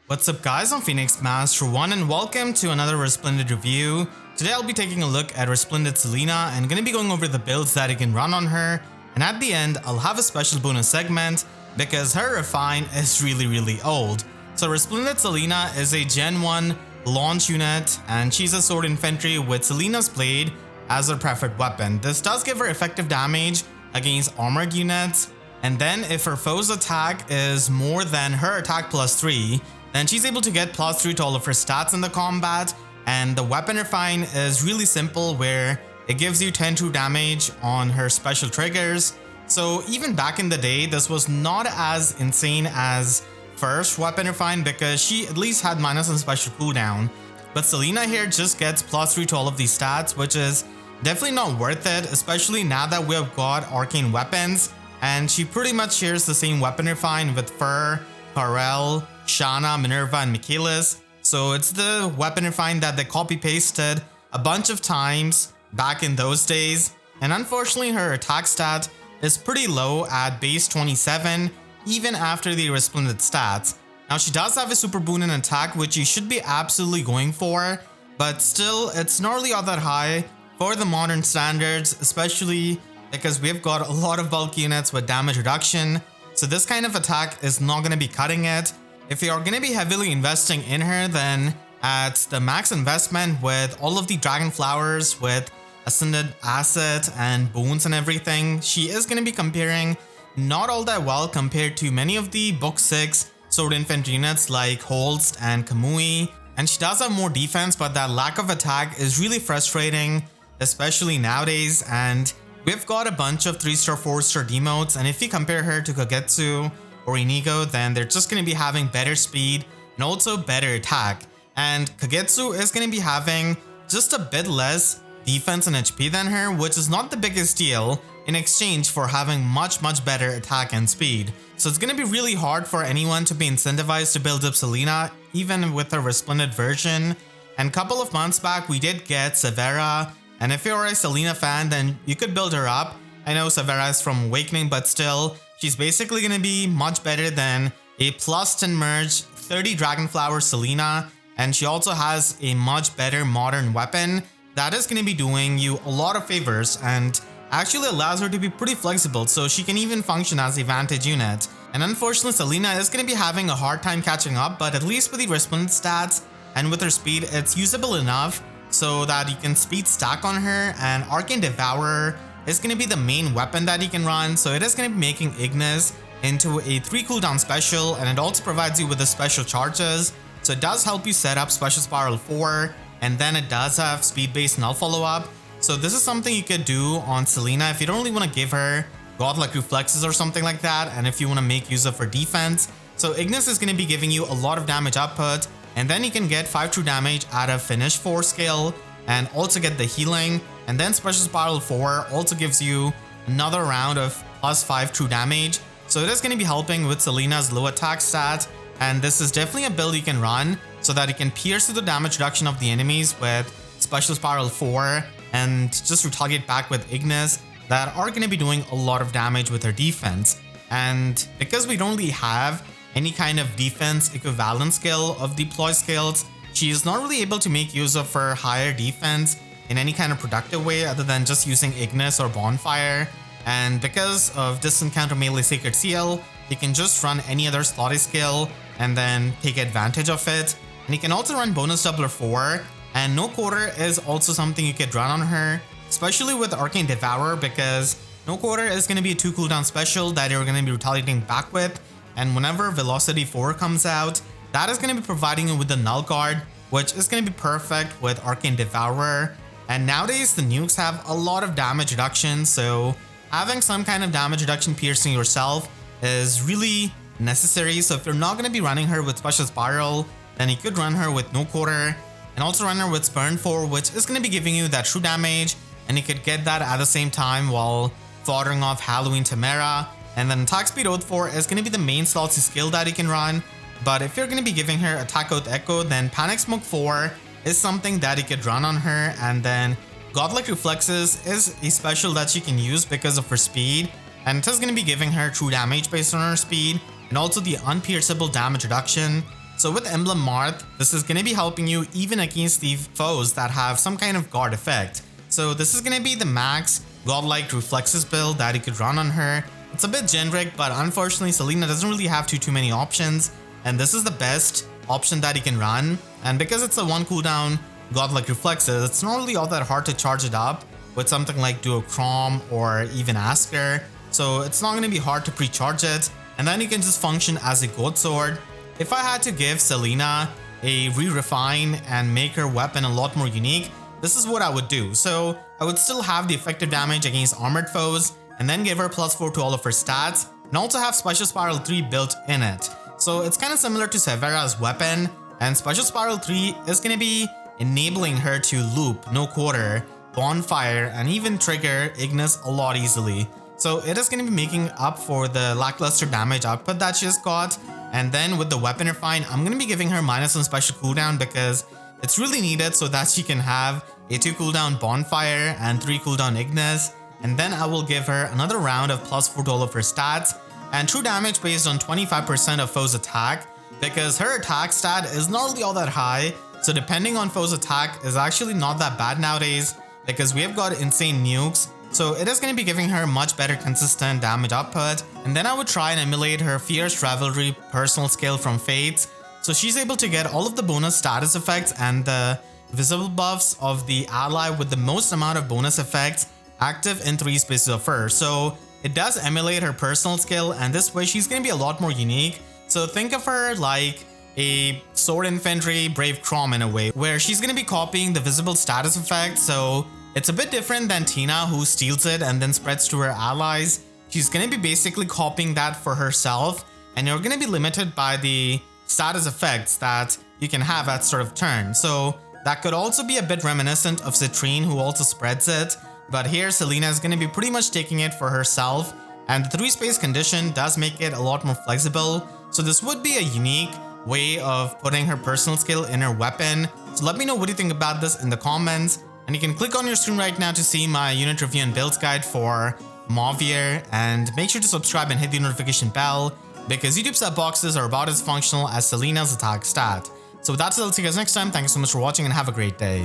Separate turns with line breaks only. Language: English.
What's up guys, I'm Phoenix Master 1 and welcome to another Resplendent review. Today I'll be taking a look at Resplendent Selena and gonna be going over the builds that you can run on her, and at the end I'll have a special bonus segment because her refine is really old. So Resplendent Selena is a Gen 1 launch unit and she's a sword infantry with Selena's blade as her preferred weapon. This does give her effective damage against armored units, and then if her foe's attack is more than her attack plus 3, then she's able to get plus 3 to all of her stats in the combat. And the weapon refine is really simple where it gives you 10 true damage on her special triggers. So even back in the day, this was not as insane as first weapon refine because she at least had minus on special cooldown. But Selena here just gets plus 3 to all of these stats, which is definitely not worth it, especially now that we have got arcane weapons. And she pretty much shares the same weapon refine with Fur, Karel, Shanna, Minerva, and Michaelis. So it's the weapon refine that they copy pasted a bunch of times back in those days. And unfortunately her attack stat is pretty low at base 27 even after the resplendent stats. Now she does have a super boon in attack which you should be absolutely going for, but still it's not really all that high for the modern standards, especially because we've got a lot of bulk units with damage reduction. So this kind of attack is not going to be cutting it. If you're going to be heavily investing in her, then at the max investment with all of the dragon flowers with ascended asset and boons and everything, she is going to be comparing not all that well compared to many of the book 6 sword infantry units like Holst and Kamui. And she does have more defense, but that lack of attack is really frustrating, especially nowadays. And we've got a bunch of 3-star, 4-star demotes, and if you compare her to Kagetsu or Inigo, then they're just going to be having better speed and also better attack. And Kagetsu is going to be having just a bit less defense and HP than her, which is not the biggest deal in exchange for having much better attack and speed. So it's going to be really hard for anyone to be incentivized to build up Selena, even with a resplendent version. And a couple of months back we did get Severa, and if you're a Selena fan then you could build her up. I know Severa is from Awakening, but still, she's basically going to be much better than a plus 10 merge 30 Dragonflower Selena, and she also has a much better modern weapon that is going to be doing you a lot of favors and actually allows her to be pretty flexible, so she can even function as a vantage unit. And unfortunately Selena is going to be having a hard time catching up, but at least with the resplendent stats and with her speed it's usable enough so that you can speed stack on her. And Arcane Devourer is going to be the main weapon that you can run, so it is going to be making Ignis into a 3 cooldown special, and it also provides you with the special charges, so it does help you set up Special Spiral 4, and then it does have speed based null follow up. So this is something you could do on Selena if you don't really want to give her godlike reflexes or something like that, and if you want to make use of her defense. So Ignis is going to be giving you a lot of damage output, and then you can get 5 true damage out of Finish 4 skill and also get the healing. And then Special Spiral 4 also gives you another round of plus 5 true damage. So it is going to be helping with Selena's low attack stat, and this is definitely a build you can run so that you can pierce through the damage reduction of the enemies with Special Spiral 4 and just retaliate back with Ignis that are going to be doing a lot of damage with her defense. And because we don't really have any kind of defense equivalent skill of deploy skills, she is not really able to make use of her higher defense in any kind of productive way other than just using Ignis or Bonfire. And because of Distant Counter Melee Sacred Seal, you can just run any other slotty skill and then take advantage of it. And you can also run Bonus Doubler 4, and No Quarter is also something you could run on her, especially with Arcane Devourer, because No Quarter is going to be a 2 cooldown special that you're going to be retaliating back with, and whenever Velocity 4 comes out, that is going to be providing you with the Null Guard, which is going to be perfect with Arcane Devourer. And nowadays the nukes have a lot of damage reduction, so having some kind of damage reduction piercing yourself is really necessary. So if you're not going to be running her with Special Spiral, then you could run her with No Quarter and also run her with Spurn 4, which is going to be giving you that true damage, and you could get that at the same time while foddering off Halloween Tamara. And then Attack Speed Oath 4 is going to be the main slotsy skill that you can run, but if you're going to be giving her Attack Oath Echo, then Panic Smoke 4 is something that you could run on her. And then Godlike Reflexes is a special that she can use because of her speed, and it is going to be giving her true damage based on her speed and also the unpierceable damage reduction. So with Emblem Marth, this is going to be helping you even against the foes that have some kind of guard effect. So this is going to be the max godlike reflexes build that you could run on her. It's a bit generic, but unfortunately Selena doesn't really have too many options, and this is the best option that you can run. And because it's a 1 cooldown godlike reflexes, it's not really all that hard to charge it up with something like Duochrome or even Asker. So it's not going to be hard to pre-charge it, and then you can just function as a goat sword. If I had to give Selena a re-refine and make her weapon a lot more unique, this is what I would do. So I would still have the effective damage against armored foes, and then give her +4 to all of her stats, and also have Special Spiral 3 built in it. So it's kind of similar to Severa's weapon, and Special Spiral 3 is going to be enabling her to loop, no quarter, bonfire, and even trigger Ignis a lot easily. So it is going to be making up for the lackluster damage output that she just got. And then with the weapon refine, I'm going to be giving her -1 special cooldown because it's really needed so that she can have a 2 cooldown bonfire and 3 cooldown Ignis. And then I will give her another round of +4 to all of her stats and true damage based on 25% of foe's attack, because her attack stat is not really all that high. So depending on foe's attack is actually not that bad nowadays, because we have got insane nukes. So it is going to be giving her much better consistent damage output. And then I would try and emulate her Fierce Rivalry personal skill from Fates. So she's able to get all of the bonus status effects and the visible buffs of the ally with the most amount of bonus effects active in 3 spaces of her. So it does emulate her personal skill, and this way she's going to be a lot more unique. So think of her like a Sword Infantry Brave Crom in a way, where she's going to be copying the visible status effect. So it's a bit different than Tina, who steals it and then spreads to her allies. She's going to be basically copying that for herself, and you're going to be limited by the status effects that you can have at start of turn. So that could also be a bit reminiscent of Citrine, who also spreads it. But here Selena is going to be pretty much taking it for herself, and the 3 space condition does make it a lot more flexible. So this would be a unique way of putting her personal skill in her weapon. So let me know what you think about this in the comments. And you can click on your screen right now to see my unit review and builds guide for Mavier, and make sure to subscribe and hit the notification bell, because YouTube sub boxes are about as functional as Selena's attack stat. So with that said, I'll see you guys next time. Thank you so much for watching and have a great day.